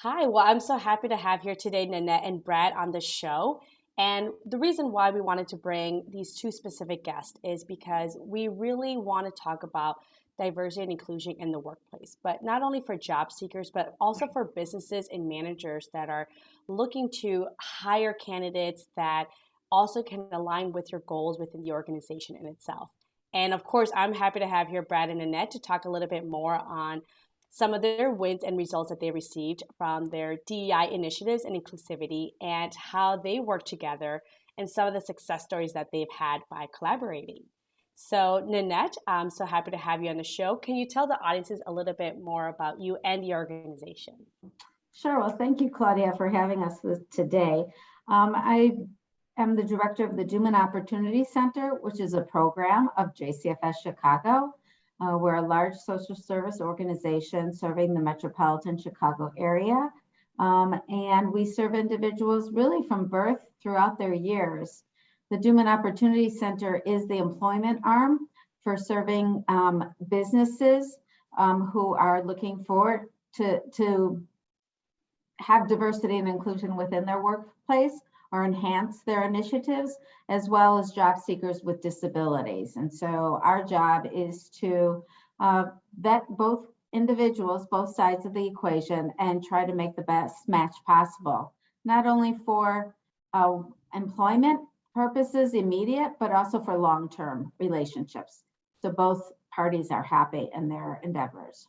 Hi, well, I'm so happy to have here today Nanette and Brad on the show. And the reason why we wanted to bring these two specific guests is because we really want to talk about diversity and inclusion in the workplace, but not only for job seekers, but also for businesses and managers that are looking to hire candidates that also can align with your goals within the organization in itself. And of course, I'm happy to have here Brad and Nanette to talk a little bit more on some of their wins and results that they received from their DEI initiatives and inclusivity and how they work together and some of the success stories that they've had by collaborating. So, Nanette, I'm so happy to have you on the show. Can you tell the audiences a little bit more about you and the organization? Sure. Well, thank you, Claudia, for having us today. I am the director of the Duman Opportunity Center, which is a program of JCFS Chicago. We're a large social service organization serving the metropolitan Chicago area. And we serve individuals really from birth throughout their years. The Duman Opportunity Center is the employment arm for serving businesses who are looking forward to have diversity and inclusion within their workplace or enhance their initiatives, as well as job seekers with disabilities. And so our job is to vet both individuals, both sides of the equation, and try to make the best match possible, not only for employment purposes immediate, but also for long-term relationships. So both parties are happy in their endeavors.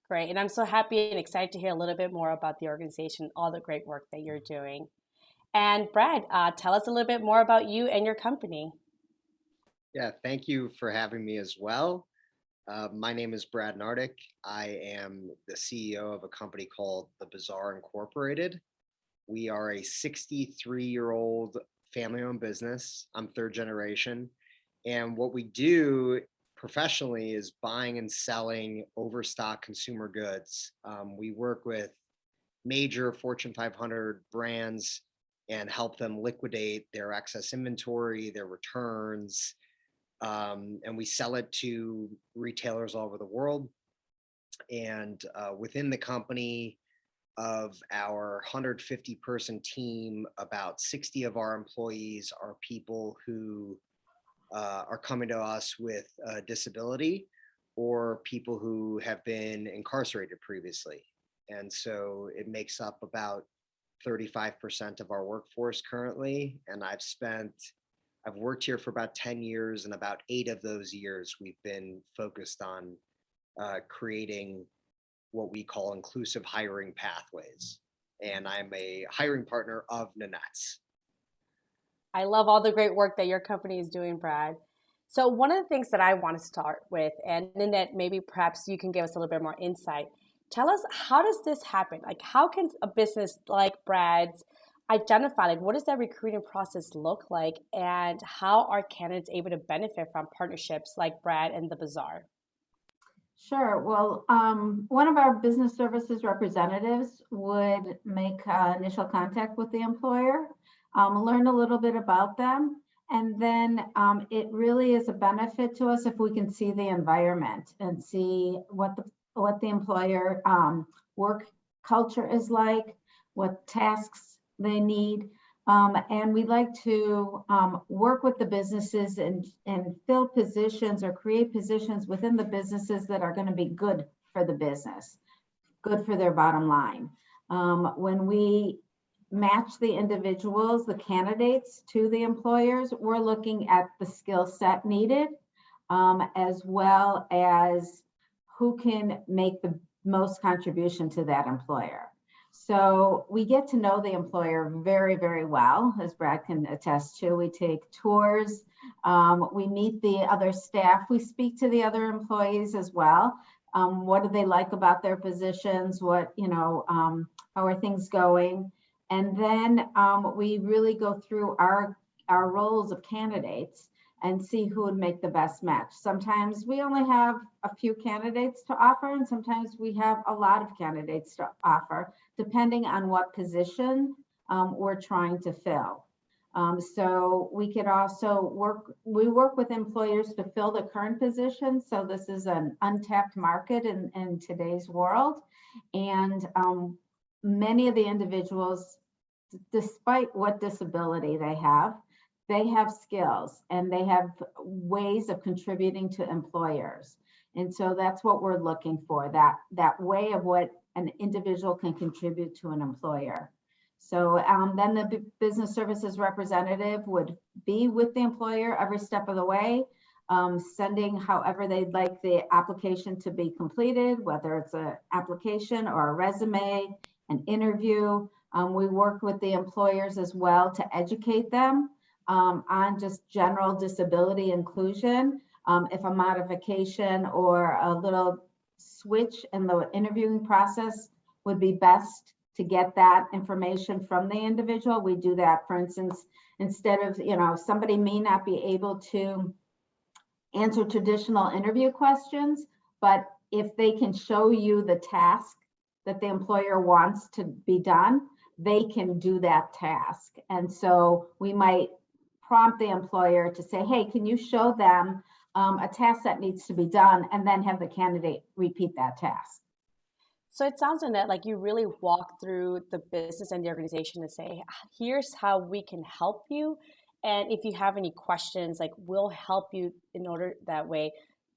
Great. And I'm so happy and excited to hear a little bit more about the organization, all the great work that you're doing. And Brad, tell us a little bit more about you and your company. Yeah, thank you for having me as well. My name is Brad Nardick. I am the CEO of a company called the Bazaar Incorporated. We are a 63-year-old family-owned business. I'm third generation. And what we do professionally is buying and selling overstock consumer goods. We work with major Fortune 500 brands and help them liquidate their excess inventory, their returns, and we sell it to retailers all over the world. And within the company, of our 150-person team, about 60 of our employees are people who are coming to us with a disability or people who have been incarcerated previously. And so it makes up about 35% of our workforce currently. And I've worked here for about 10 years, and about 8 of those years we've been focused on creating what we call inclusive hiring pathways. And I'm a hiring partner of Nanette's. I love all the great work that your company is doing, Brad. So one of the things that I want to start with, and Nanette, maybe perhaps you can give us a little bit more insight. Tell us, how does this happen? Like, how can a business like Brad's identify, like, what does that recruiting process look like? And how are candidates able to benefit from partnerships like Brad and the Bazaar? Sure. Well, one of our business services representatives would make initial contact with the employer, learn a little bit about them, and then it really is a benefit to us if we can see the environment and see what the employer work culture is like, what tasks they need. And we like to work with the businesses and fill positions or create positions within the businesses that are going to be good for the business, good for their bottom line. When we match the individuals, the candidates to the employers, we're looking at the skill set needed, as well as who can make the most contribution to that employer. So we get to know the employer very, very well, as Brad can attest to. We take tours, we meet the other staff, we speak to the other employees as well. What do they like about their positions? How are things going? And then we really go through our roles of candidates and see who would make the best match. Sometimes we only have a few candidates to offer, and sometimes we have a lot of candidates to offer, depending on what position we're trying to fill. So we could also work with employers to fill the current position. So this is an untapped market in today's world. And many of the individuals, despite what disability they have skills and they have ways of contributing to employers. And so that's what we're looking for, that way of what an individual can contribute to an employer. So then the business services representative would be with the employer every step of the way, sending however they'd like the application to be completed, whether it's an application or a resume, an interview. We work with the employers as well to educate them on just general disability inclusion. If a modification or a little switch in the interviewing process would be best to get that information from the individual, we do that. For instance, instead of, somebody may not be able to answer traditional interview questions, but if they can show you the task that the employer wants to be done, they can do that task. And so we might prompt the employer to say, hey, can you show them a task that needs to be done, and then have the candidate repeat that task. So it sounds, Nanette, like you really walk through the business and the organization to say, here's how we can help you. And if you have any questions, like we'll help you in order that way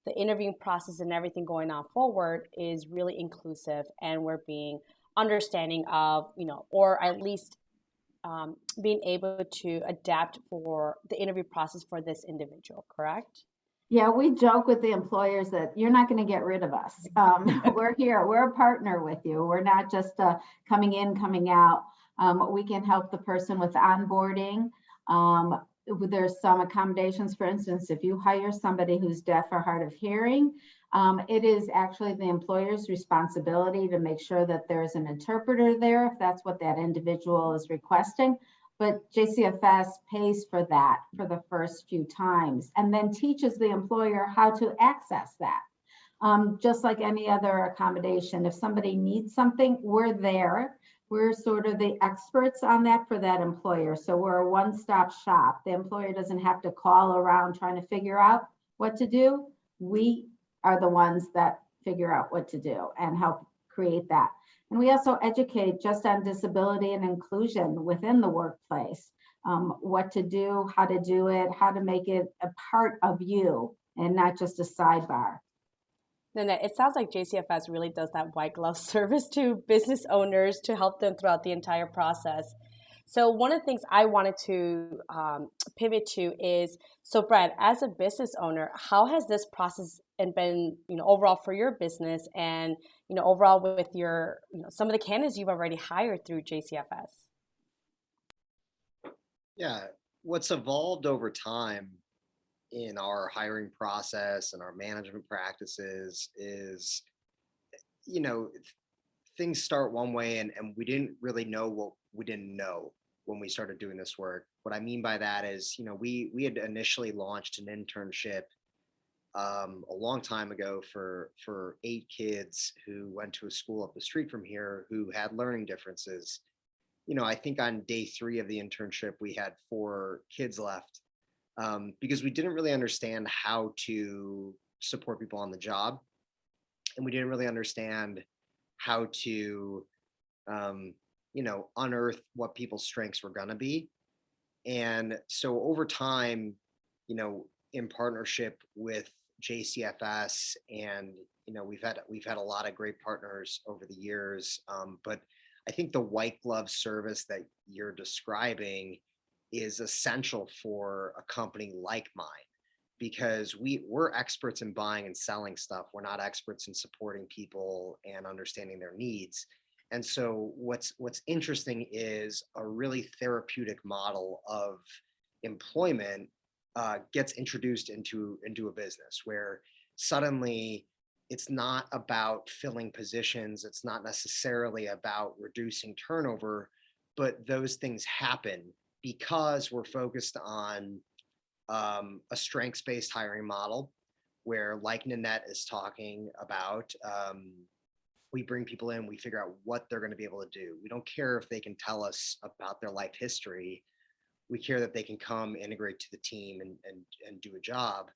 the interviewing process and everything going on forward is really inclusive, and we're being understanding of, or at least being able to adapt for the interview process for this individual, correct? Yeah, we joke with the employers that you're not going to get rid of us. We're here. We're a partner with you. We're not just coming in, coming out. We can help the person with onboarding. There's some accommodations. For instance, if you hire somebody who's deaf or hard of hearing, it is actually the employer's responsibility to make sure that there's an interpreter there if that's what that individual is requesting. But JCFS pays for that for the first few times and then teaches the employer how to access that. Just like any other accommodation, if somebody needs something, we're there. We're sort of the experts on that for that employer. So we're a one-stop shop. The employer doesn't have to call around trying to figure out what to do. We are the ones that figure out what to do and help create that. And we also educate just on disability and inclusion within the workplace, what to do, how to make it a part of you and not just a sidebar. Nanette, it sounds like JCFS really does that white glove service to business owners to help them throughout the entire process. So one of the things I wanted to pivot to is, so Brad, as a business owner, how has this process been, overall for your business and, overall with your, some of the candidates you've already hired through JCFS? Yeah, what's evolved over time in our hiring process and our management practices is, things start one way and we didn't really know what we didn't know when we started doing this work. What I mean by that is, we had initially launched an internship a long time ago for 8 kids who went to a school up the street from here who had learning differences. I think on day 3 of the internship, we had 4 kids left because we didn't really understand how to support people on the job. And we didn't really understand how to, unearth what people's strengths were going to be. And so over time, in partnership with JCFS, and we've had a lot of great partners over the years. But I think the white glove service that you're describing is essential for a company like mine, because we're experts in buying and selling stuff. We're not experts in supporting people and understanding their needs. And so what's interesting is a really therapeutic model of employment gets introduced into a business where suddenly it's not about filling positions. It's not necessarily about reducing turnover, but those things happen because we're focused on a strengths-based hiring model where, like Nanette is talking about, we bring people in, we figure out what they're going to be able to do. We don't care if they can tell us about their life history. We care that they can come, integrate to the team, and do a job.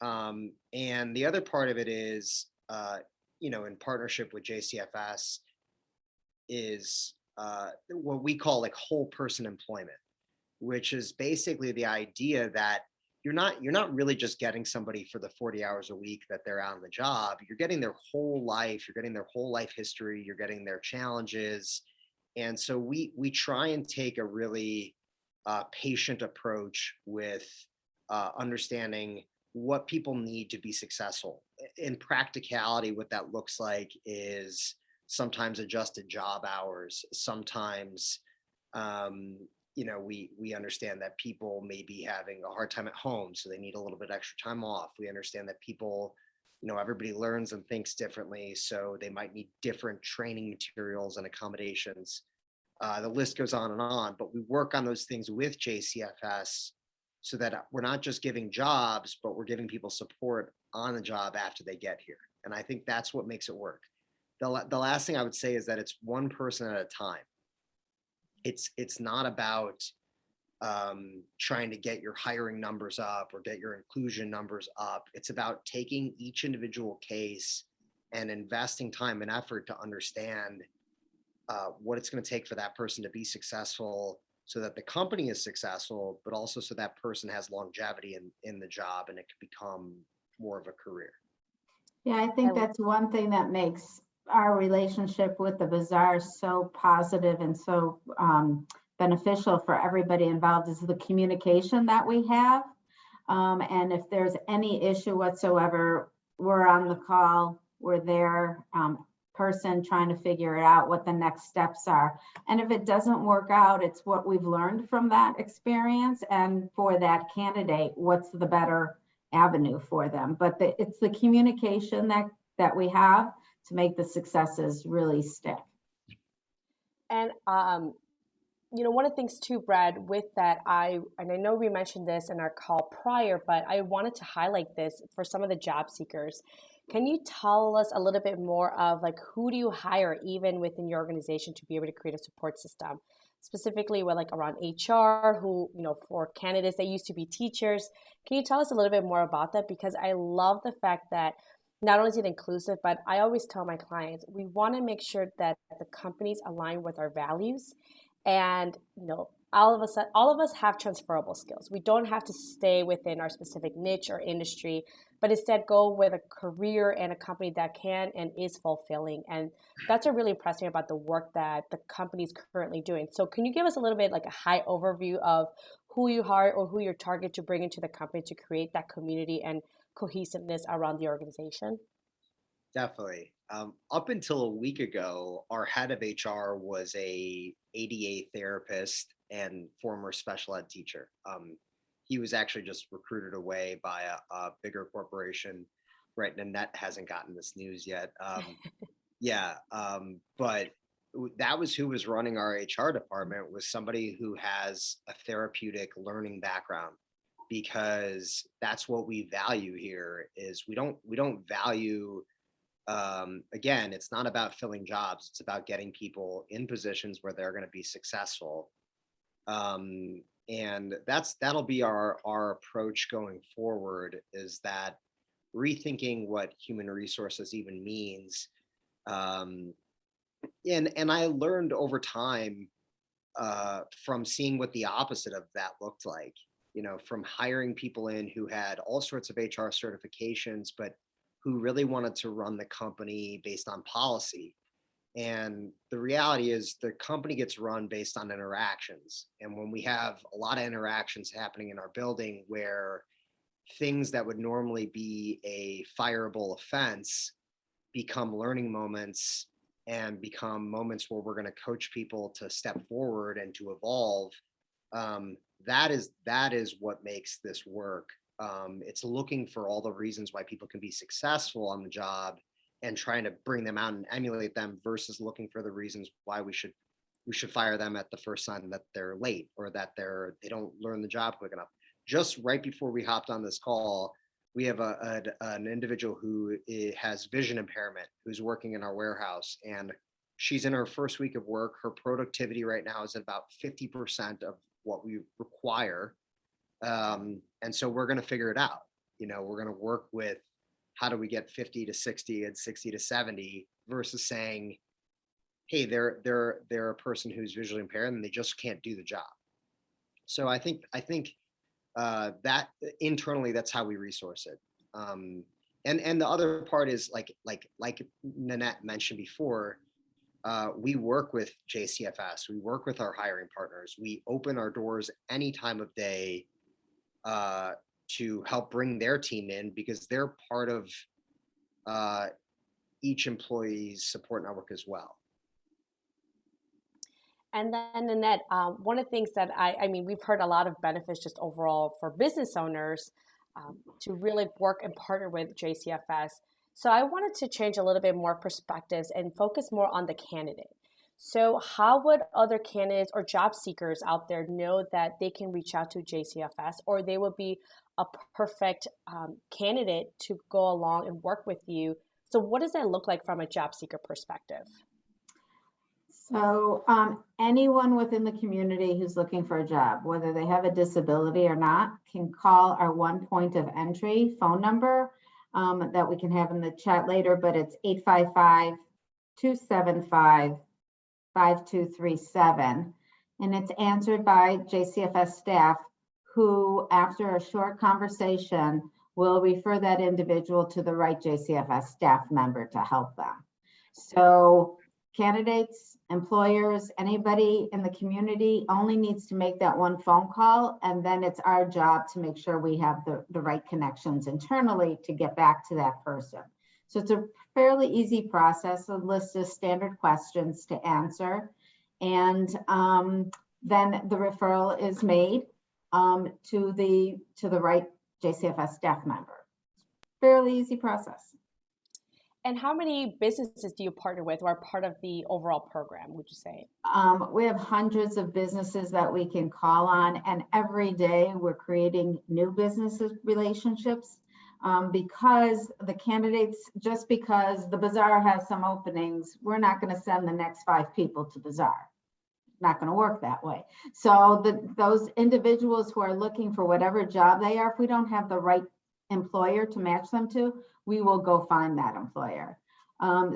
And the other part of it is, in partnership with JCFS, is what we call like whole person employment, which is basically the idea that you're not really just getting somebody for the 40 hours a week that they're on the job. You're getting their whole life, you're getting their whole life history, you're getting their challenges. And so we try and take a really patient approach with understanding what people need to be successful. In practicality, what that looks like is sometimes adjusted job hours, sometimes we understand that people may be having a hard time at home, so they need a little bit extra time off. We understand that people, everybody learns and thinks differently, so they might need different training materials and accommodations. The list goes on, but we work on those things with JCFS so that we're not just giving jobs, but we're giving people support on the job after they get here. And I think that's what makes it work. The last thing I would say is that it's one person at a time. It's not about trying to get your hiring numbers up or get your inclusion numbers up. It's about taking each individual case and investing time and effort to understand what it's going to take for that person to be successful, so that the company is successful, but also so that person has longevity in the job and it can become more of a career. Yeah, I think that's one thing that makes our relationship with the Bazaar so positive and so beneficial for everybody involved is the communication that we have. And if there's any issue whatsoever, we're on the call, we're there, person trying to figure it out, what the next steps are. And if it doesn't work out, it's what we've learned from that experience. And for that candidate, what's the better avenue for them? But it's the communication that we have to make the successes really stick. And one of the things too, Brad, with that, I know we mentioned this in our call prior, but I wanted to highlight this for some of the job seekers. Can you tell us a little bit more of like who do you hire even within your organization to be able to create a support system? Specifically with like around HR, who, for candidates that used to be teachers. Can you tell us a little bit more about that? Because I love the fact that not only is it inclusive, but I always tell my clients, we want to make sure that the companies align with our values. And, all of us have transferable skills. We don't have to stay within our specific niche or industry, but instead go with a career and a company that can and is fulfilling. And that's what really impressed me about the work that the company is currently doing. So can you give us a little bit like a high overview of who you hire or who you target to bring into the company to create that community and cohesiveness around the organization? Definitely. Up until a week ago, our head of HR was a ADA therapist and former special ed teacher. He was actually just recruited away by a bigger corporation. Right, Nanette hasn't gotten this news yet. But that was who was running our HR department, was somebody who has a therapeutic learning background, because that's what we value here. Is we don't value. Again, it's not about filling jobs. It's about getting people in positions where they're going to be successful. And that'll be our approach going forward, is that rethinking what human resources even means. And I learned over time from seeing what the opposite of that looked like, from hiring people in who had all sorts of HR certifications, but who really wanted to run the company based on policy. And the reality is the company gets run based on interactions. And when we have a lot of interactions happening in our building where things that would normally be a fireable offense become learning moments and become moments where we're going to coach people to step forward and to evolve, that is what makes this work. It's looking for all the reasons why people can be successful on the job and trying to bring them out and emulate them, versus looking for the reasons why we should fire them at the first sign that they're late or that they don't learn the job quick enough. Just right before we hopped on this call, we have an individual who has vision impairment, who's working in our warehouse, and she's in her first week of work. Her productivity right now is at about 50% of what we require. And so we're going to figure it out. We're going to work with how do we get 50 to 60 and 60 to 70 versus saying, hey, they're a person who's visually impaired and they just can't do the job. So I think that internally, that's how we resource it. And the other part is like Nanette mentioned before, we work with JCFS, we work with our hiring partners, we open our doors any time of day to help bring their team in, because they're part of each employee's support network as well. And then Nanette, one of the things that I mean, we've heard a lot of benefits just overall for business owners to really work and partner with JCFS. So I wanted to change a little bit more perspectives and focus more on the candidate. So how would other candidates or job seekers out there know that they can reach out to JCFS, or they would be a perfect candidate to go along and work with you? So what does that look like from a job seeker perspective? So anyone within the community who's looking for a job, whether they have a disability or not, can call our one point of entry phone number that we can have in the chat later, but it's 855-275-5237. And it's answered by JCFS staff who, after a short conversation, will refer that individual to the right JCFS staff member to help them. So candidates, employers, anybody in the community only needs to make that one phone call, and then it's our job to make sure we have the right connections internally to get back to that person. So it's a fairly easy process, a list of standard questions to answer, and then the referral is made to the right JCFS staff member. Fairly easy process. And how many businesses do you partner with or are part of the overall program, would you say? We have hundreds of businesses that we can call on, and every day we're creating new business relationships because the candidates, just because the Bazaar has some openings, we're not going to send the next 5 people to Bazaar. Not going to work that way. So those individuals who are looking for whatever job they are, if we don't have the right employer to match them to, we will go find that employer.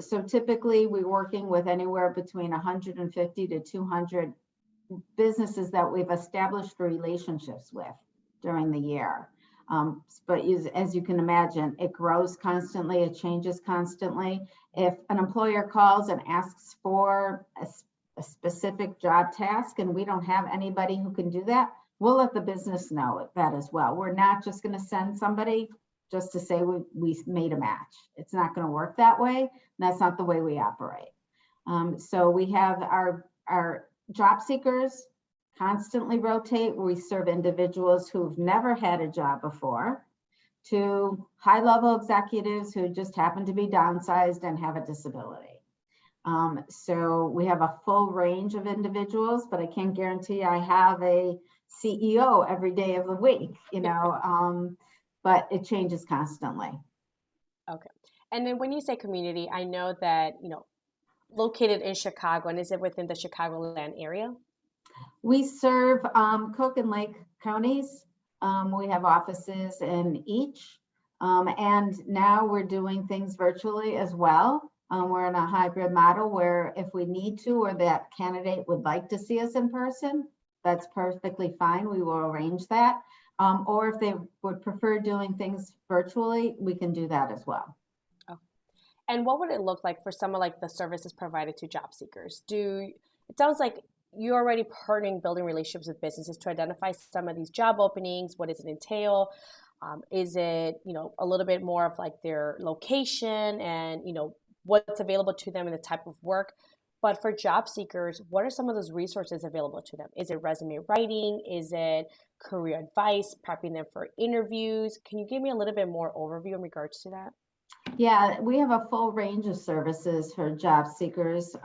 So typically we're working with anywhere between 150 to 200 businesses that we've established relationships with during the year. But as you can imagine, it grows constantly, it changes constantly. If an employer calls and asks for a specific job task and we don't have anybody who can do that, we'll let the business know that as well. We're not just going to send somebody just to say we made a match. It's not going to work that way. That's not the way we operate. So we have our job seekers constantly rotate. We serve individuals who've never had a job before to high-level executives who just happen to be downsized and have a disability. So we have a full range of individuals, but I can't guarantee I have a CEO every day of the week, but it changes constantly. Okay. And then when you say community, I know that, located in Chicago, and is it within the Chicagoland area? We serve Cook and Lake counties. We have offices in each. And now we're doing things virtually as well. We're in a hybrid model where if we need to, or that candidate would like to see us in person, that's perfectly fine. We will arrange that. Or if they would prefer doing things virtually, we can do that as well. Okay. And what would it look like for some of like the services provided to job seekers? It sounds like you're already building relationships with businesses to identify some of these job openings. What does it entail? Is it, a little bit more of like their location and, what's available to them and the type of work? But for job seekers, what are some of those resources available to them? Is it resume writing? Is it career advice, prepping them for interviews? Can you give me a little bit more overview in regards to that? Yeah, we have a full range of services for job seekers,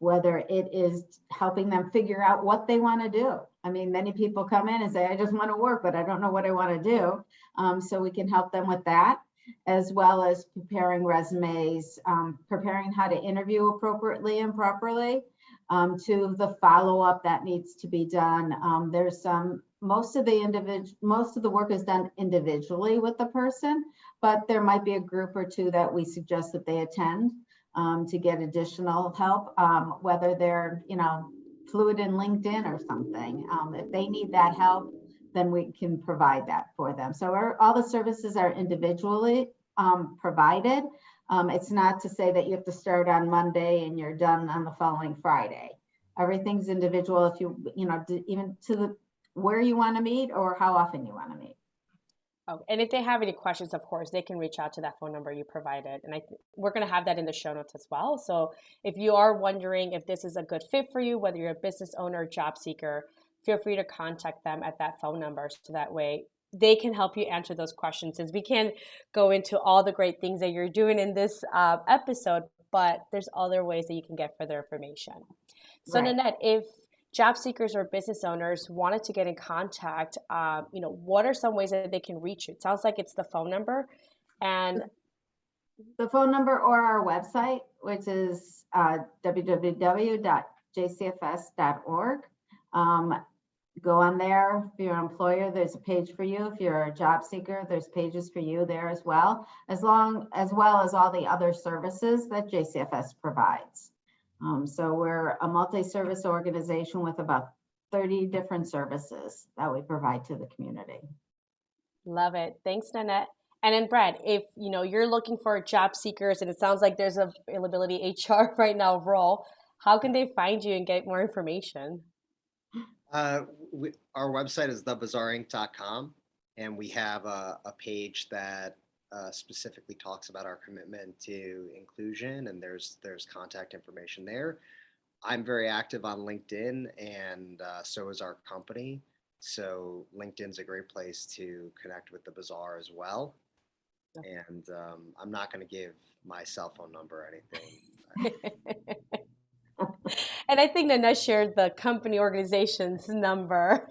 whether it is helping them figure out what they want to do. I mean, many people come in and say, I just want to work, but I don't know what I want to do. So we can help them with that, as well as preparing resumes, preparing how to interview appropriately and properly, to the follow-up that needs to be done. Most of the work is done individually with the person, but there might be a group or two that we suggest that they attend. to get additional help, whether they're, fluid in LinkedIn or something. If they need that help, then we can provide that for them. So all the services are individually provided. It's not to say that you have to start on Monday and you're done on the following Friday. Everything's individual. If even to the where you want to meet or how often you want to meet. Oh, and if they have any questions, of course, they can reach out to that phone number you provided. And we're going to have that in the show notes as well. So if you are wondering if this is a good fit for you, whether you're a business owner or job seeker, feel free to contact them at that phone number. So that way they can help you answer those questions. Since we can't go into all the great things that you're doing in this episode, but there's other ways that you can get further information. So right. Nanette, if job seekers or business owners wanted to get in contact, what are some ways that they can reach you? It sounds like it's the phone number and the phone number or our website, which is www.jcfs.org. Go on there. If you're an employer, there's a page for you. If you're a job seeker, there's pages for you there as well as well as all the other services that JCFS provides. So we're a multi-service organization with about 30 different services that we provide to the community. Love it. Thanks, Nanette. And then Brad, if you're looking for job seekers and it sounds like there's a availability HR right now role, how can they find you and get more information? Our website is thebazaarinc.com, and we have a page that specifically talks about our commitment to inclusion, and there's contact information there. I'm very active on LinkedIn, and so is our company. So LinkedIn's a great place to connect with the Bazaar as well. And I'm not going to give my cell phone number or anything. And I think Nanette shared the company organization's number.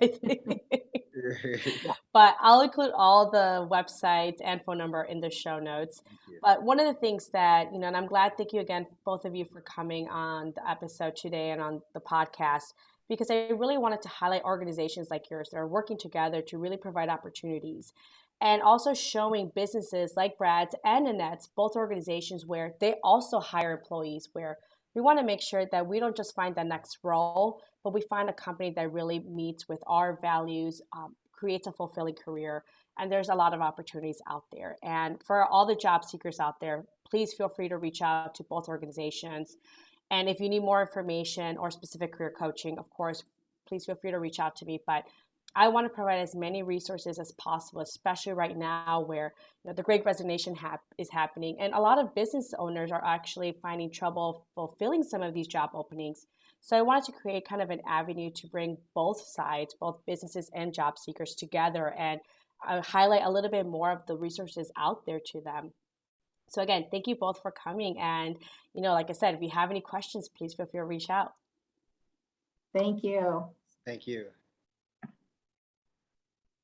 But I'll include all the websites and phone number in the show notes. But one of the things that, and I'm glad, thank you again, both of you, for coming on the episode today and on the podcast, because I really wanted to highlight organizations like yours that are working together to really provide opportunities. And also showing businesses like Brad's and Nanette's, both organizations where they also hire employees, where we want to make sure that we don't just find the next role, but we find a company that really meets with our values, creates a fulfilling career. And there's a lot of opportunities out there. And for all the job seekers out there, please feel free to reach out to both organizations. And if you need more information or specific career coaching, of course, please feel free to reach out to me. But I want to provide as many resources as possible, especially right now where the Great Resignation is happening. And a lot of business owners are actually finding trouble fulfilling some of these job openings. So I wanted to create kind of an avenue to bring both sides, both businesses and job seekers together, and highlight a little bit more of the resources out there to them. So again, thank you both for coming. And, like I said, if you have any questions, please feel free to reach out. Thank you. Thank you.